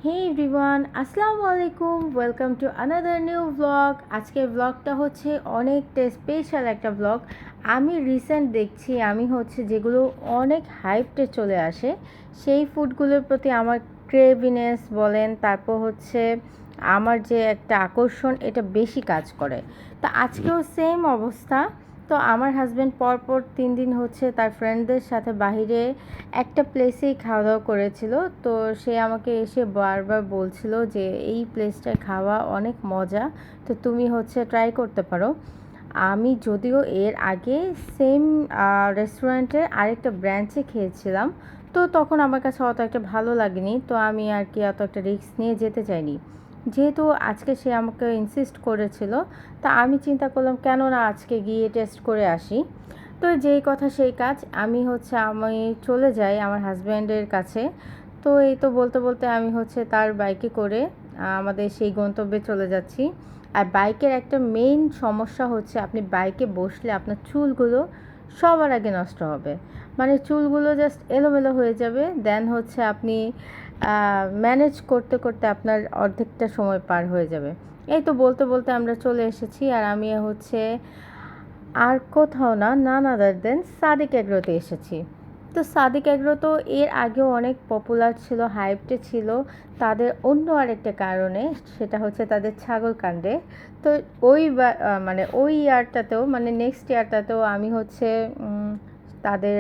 হে everyone, আসসালামু আলাইকুম। Welcome to another new blog. আজকের ব্লগটা হচ্ছে অনেকটা স্পেশাল একটা ব্লগ। আমি রিসেন্ট দেখছি যেগুলো অনেক হাইপটে চলে আসে সেই ফুডগুলোর প্রতি আমার ক্রেভিনেস বলেন, তারপর হচ্ছে আমার যে একটা আকর্ষণ এটা বেশি কাজ করে। তো আজকেও সেম অবস্থা। তো আমার হাজব্যান্ড পরপর 3 দিন হচ্ছে তার ফ্রেন্ডদের সাথে বাহিরে একটা প্লেসেই খাওয়া দাওয়া করেছিল। তো সে আমাকে এসে বারবার বলছিল যে এই প্লেসটায় খাওয়া অনেক মজা, তো তুমি হচ্ছে ট্রাই করতে পারো। আমি যদিও এর আগে সেম রেস্টুরেন্টের আরেকটা ব্রাঞ্চে খেয়েছিলাম, তো তখন আমার কাছে অত একটা ভালো লাগেনি, তো আমি আর কি অত একটা রিস্ক নিয়ে যেতে চাইনি। যেহেতু আজকে সে আমাকে ইনসিস্ট করেছিল, তা আমি চিন্তা করলাম কেন না আজকে গিয়ে টেস্ট করে আসি। তো যেই কথা সেই কাজ, আমি চলে যাই আমার হাজব্যান্ডের কাছে। তো এই তো বলতে বলতে আমি হচ্ছে তার বাইকে করে আমাদের সেই গন্তব্যে চলে যাচ্ছি। আর বাইকের একটা মেইন সমস্যা হচ্ছে আপনি বাইকে বসলে আপনার চুলগুলো সবার আগে নষ্ট হবে, মানে চুলগুলো জাস্ট এলোমেলো হয়ে যাবে। দেন হচ্ছে আপনি ম্যানেজ করতে করতে আপনার অর্ধেকটা সময় পার হয়ে যাবে। এই তো বলতে বলতে আমরা চলে এসেছি, আর আমি হচ্ছে আর কোথাও না, নান আদার দেন সাদিক এগ্রোতে এসেছি। তো সাদিক এগ্রো তো এর আগেও অনেক পপুলার ছিল, হাইপটে ছিল তাদের অন্য আরেকটা কারণে, সেটা হচ্ছে তাদের ছাগল কাণ্ডে। তো মানে ওই ইয়ারটাতেও, মানে নেক্সট ইয়ারটাতেও আমি হচ্ছে তাদের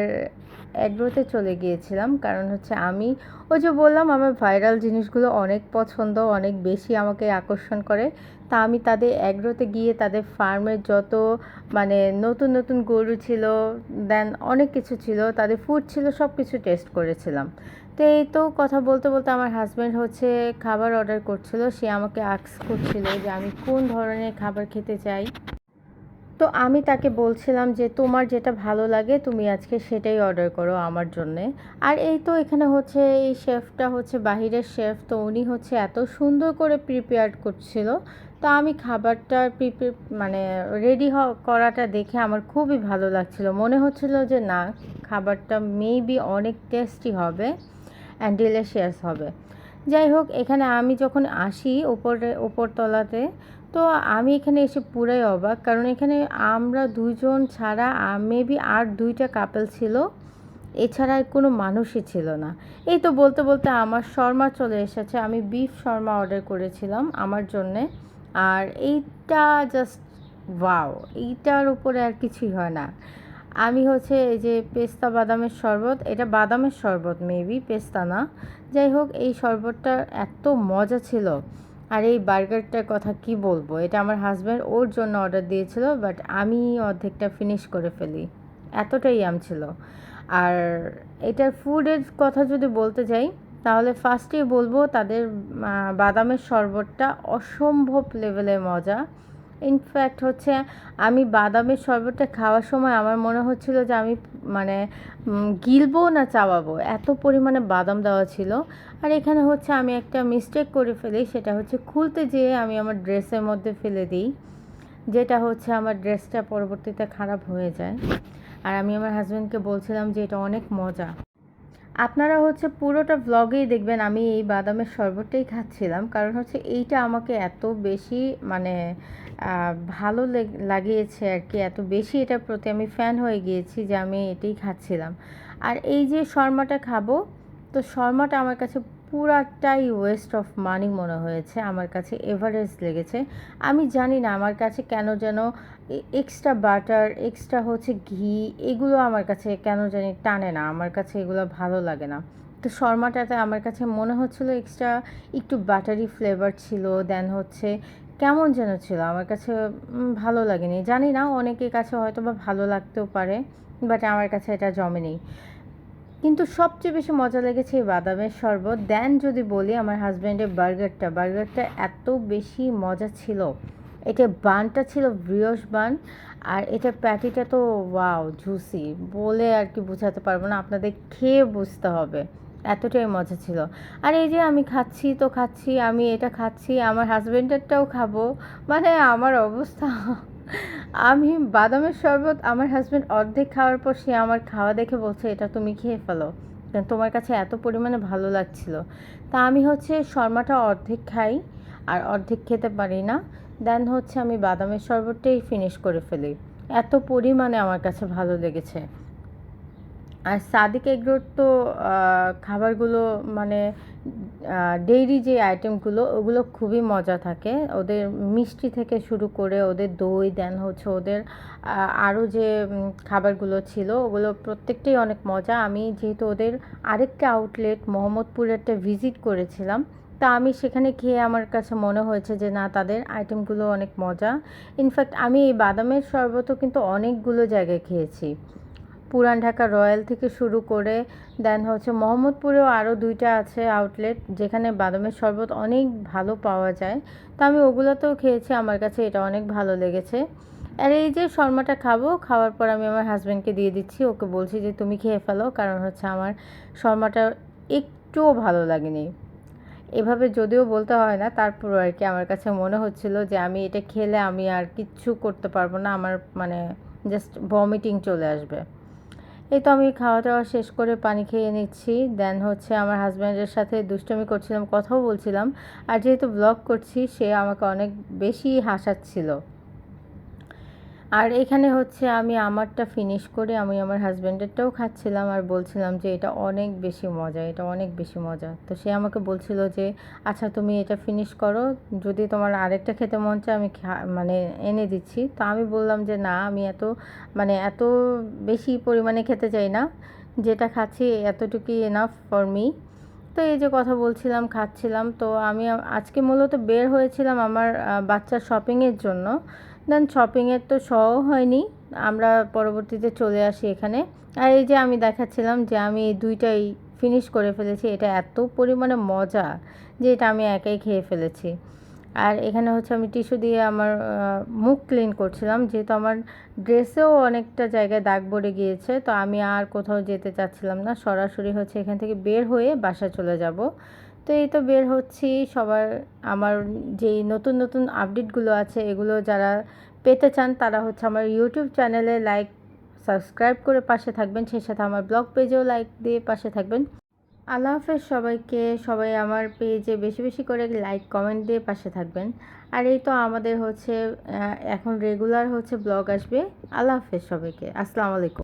এগ্রোতে চলে গিয়েছিলাম, কারণ হচ্ছে আমি ওই যে বললাম আমার ভাইরাল জিনিসগুলো অনেক পছন্দ, অনেক বেশি আমাকে আকর্ষণ করে। তা আমি তাদের এগ্রোতে গিয়ে তাদের ফার্মের যত মানে নতুন নতুন গরু ছিল, দেন অনেক কিছু ছিল, তাদের ফুড ছিল, সব কিছু টেস্ট করেছিলাম। তো এই তো কথা বলতে বলতে আমার হাজব্যান্ড হচ্ছে খাবার অর্ডার করছিল, সে আমাকে আস্ক করছিল যে আমি কোন ধরনের খাবার খেতে চাই। তো আমি তাকে বলছিলাম যে তোমার যেটা ভালো লাগে তুমি আজকে সেটাই অর্ডার করো আমার জন্যে। আর এই তো এখানে হচ্ছে এই শেফটা হচ্ছে বাহিরের শেফ, তো উনি হচ্ছে এত সুন্দর করে প্রিপেয়ার করছিল। তো আমি খাবারটা মানে রেডি করাটা দেখে আমার খুবই ভালো লাগছিল, মনে হচ্ছিল যে না, খাবারটা মেবি অনেক টেস্টি হবে অ্যান্ড ডিলিশিয়াস হবে। যাই হোক, এখানে আমি যখন আসি উপরতলাতে, তো আমি এখানে এসে পুরাই অবাক, কারণ এখানে আমরা দুইজন ছাড়া মেবি আর দুইটা কাপল ছিল, এছাড়া কোনো মানুষই ছিল না। এই তো বলতে বলতে আমার শর্মা চলে এসেছে, আমি বিফ শর্মা অর্ডার করেছিলাম আমার জন্যে। আর এইটা জাস্ট ওয়াও, এইটার উপরে আর কিছুই হয় না। আমি হচ্ছে এই যে পেস্তা বাদামের শরবত, এটা বাদামের শরবত মেবি, পেস্তা না। যাই হোক, এই শরবতটা এত মজা ছিল। আর এই বার্গারটার কথা কি বলবো, এটা আমার হাজব্যান্ড ওর জন্য অর্ডার দিয়েছিল, বাট আমি অর্ধেকটা ফিনিশ করে ফেলি, এতটাই ছিল। আর এটার ফুডের কথা যদি বলতে যাই, তাহলে ফার্স্টেই বলবো তাদের বাদামের শরবতটা অসম্ভব লেভেলের মজা। ইনফ্যাক্ট হচ্ছে আমি বাদামের শরবতটা খাওয়ার সময় আমার মনে হচ্ছিল যে আমি মানে গিলবো না চাবাবো, এত পরিমাণে বাদাম দেওয়া ছিল। আর এখানে হচ্ছে আমি একটা মিস্টেক করে ফেলি, সেটা হচ্ছে খুলতে যেয়ে আমি আমার ড্রেসের মধ্যে ফেলে দিই, যেটা হচ্ছে আমার ড্রেসটা পরবর্তীতে খারাপ হয়ে যায়। আর আমি আমার হাজব্যান্ডকে বলছিলাম যে এটা অনেক মজা। আপনারা হচ্ছে পুরোটা ভ্লগেই দেখবেন আমি এই বাদামের শরবতটাই খাচ্ছিলাম, কারণ হচ্ছে এইটা আমাকে এত বেশি মানে ভালো লাগিয়েছে আর কি, এত বেশি এটার প্রতি আমি ফ্যান হয়ে গিয়েছি যে আমি এটাই খাচ্ছিলাম। আর এই যে শর্মাটা খাবো, তো শর্মাটা আমার কাছে পুরাটাই ওয়েস্ট অফ মানি মনে হয়েছে, আমার কাছে এভারেজ লেগেছে। আমি জানি না আমার কাছে কেন যেন এক্সট্রা বাটার, এক্সট্রা হচ্ছে ঘি, এগুলো আমার কাছে কেন জানি টানে না, আমার কাছে এগুলো ভালো লাগে না। তো শর্মাটাতে আমার কাছে মনে হচ্ছিলো এক্সট্রা একটু বাটারি ফ্লেভার ছিল, দেন হচ্ছে কেমন যেন ছিল, আমার কাছে ভালো লাগেনি। জানি না অনেকের কাছে হয়তো বা ভালো লাগতেও পারে, বাট আমার কাছে এটা জমেনি। কিন্তু সবচেয়ে বেশি মজা লেগেছে এই বাদামের শরবত। দেন যদি বলি আমার হাজব্যান্ডের বার্গারটা এত বেশি মজা ছিল। এটা বানটা ছিল ব্রিওশ বান, আর এটা প্যাটিটা তো ওয়াও জুসি, বলে আর কি বোঝাতে পারবো না, আপনাদের খেয়ে বুঝতে হবে, এতটাই মজা ছিল। আর এই যে আমি খাচ্ছি তো খাচ্ছি, আমি এটা খাচ্ছি, আমার হাজব্যান্ডেরটাও খাবো, মানে আমার অবস্থা আমি বাদামের শরবত, আমার হাজব্যান্ড অর্ধেক খাওয়ার পর সে আমার খাওয়া দেখে বলছে এটা তুমি খেয়ে ফেলো। তোমার কাছে এত পরিমাণে ভালো লাগছিল। তা আমি হচ্ছে শর্মাটা অর্ধেক খাই আর অর্ধেক খেতে পারি না। দেন হচ্ছে আমি বাদামের শরবতটাই ফিনিশ করে ফেলি, এত পরিমাণে আমার কাছে ভালো লেগেছে। আর সাদিক এগ্রোর তো খাবারগুলো মানে ডেইরি যে আইটেমগুলো ওগুলো খুবই মজা থাকে। ওদের মিষ্টি থেকে শুরু করে ওদের দই, দেন হচ্ছে ওদের আরও যে খাবারগুলো ছিল ওগুলো প্রত্যেকটাই অনেক মজা। আমি যেহেতু ওদের আরেকটা আউটলেট মোহাম্মদপুরেরটা ভিজিট করেছিলাম, তা আমি সেখানে খেয়ে আমার কাছে মনে হয়েছে যে না, তাদের আইটেমগুলো অনেক মজা। ইনফ্যাক্ট আমি এই বাদামের শরবতও কিন্তু অনেকগুলো জায়গায় খেয়েছি, পুরান ঢাকা রয়্যাল থেকে শুরু করে দেন হচ্ছে মোহাম্মদপুরেও আরও 2টা আছে আউটলেট যেখানে বাদামের শরবত অনেক ভালো পাওয়া যায়। তো আমি ওগুলোতেও খেয়েছি, আমার কাছে এটা অনেক ভালো লেগেছে। আর এই যে শর্মাটা খাবো, খাওয়ার পর আমি আমার হাজব্যান্ডকে দিয়ে দিচ্ছি, ওকে বলছি যে তুমি খেয়ে ফেলো, কারণ হচ্ছে আমার শর্মাটা একটুও ভালো লাগেনি। এভাবে যদিও বলতে হয় না, তারপরও আর কি আমার কাছে মনে হচ্ছিল যে আমি এটা খেলে আমি আর কিচ্ছু করতে পারবো না, আমার মানে জাস্ট ভমিটিং চলে আসবে। এই তো আমি খাওয়া দাওয়া শেষ করে পানি খেয়ে নিচ্ছি। দেন হচ্ছে আমার হাজব্যান্ডের সাথে দুষ্টুমি করছিলাম, কথাও বলছিলাম। আর যেহেতু ব্লগ করছি, সে আমাকে অনেক বেশি হাসাচ্ছিল। আর এখানে হচ্ছে আমি আমারটা ফিনিশ করে আমি আমার হাজব্যান্ডেরটাও খাচ্ছিলাম আর বলছিলাম যে এটা অনেক বেশি মজা, এটা অনেক বেশি মজা। তো সে আমাকে বলছিল যে আচ্ছা তুমি এটা ফিনিশ করো, যদি তোমার আরেকটা খেতে মন চায় আমি মানে এনে দিচ্ছি। তো আমি বললাম যে না, আমি এত বেশি পরিমাণে খেতে চাই না, যেটা খাচ্ছি এতটুকুই এনাফ ফর মি। তো এই যে কথা বলছিলাম, খাচ্ছিলাম। তো আমি আজকে মূলত বের হয়েছিলাম আমার বাচ্চার শপিংয়ের জন্য। দেন শপিংয়ের তো শও হয়নি, আমরা পরবর্তীতে চলে আসি এখানে। আর এই যে আমি দেখাচ্ছিলাম যে আমি এই 2টাই ফিনিশ করে ফেলেছি, এটা এত পরিমাণে মজা যে এটা আমি একাই খেয়ে ফেলেছি। আর এখানে হচ্ছে আমি টিস্যু দিয়ে আমার মুখ ক্লিন করছিলাম, যেহেতু আমার ড্রেসেও অনেকটা জায়গায় দাগ পড়ে গিয়েছে। তো আমি আর কোথাও যেতে চাচ্ছিলাম না, সরাসরি হচ্ছে এখান থেকে বের হয়ে বাসায় চলে যাব। তো এই তো বের হচ্ছি। সবার আমার যেই নতুন নতুন আপডেটগুলো আছে এগুলো যারা পেতে চান তারা হচ্ছে আমার ইউটিউব চ্যানেলে সাবস্ক্রাইব করে পাশে থাকবেন, সেই সাথে আমার ব্লগ পেজেও লাইক দিয়ে পাশে থাকবেন। আল্লাহ হাফেজ সবাইকে। সবাই আমার পেজে বেশি বেশি করে লাইক কমেন্ট দিয়ে পাশে থাকবেন। আর এই তো আমাদের হচ্ছে এখন রেগুলার হচ্ছে ব্লগ আসবে। আল্লাহ হাফেজ সবাইকে, আসসালামু আলাইকুম।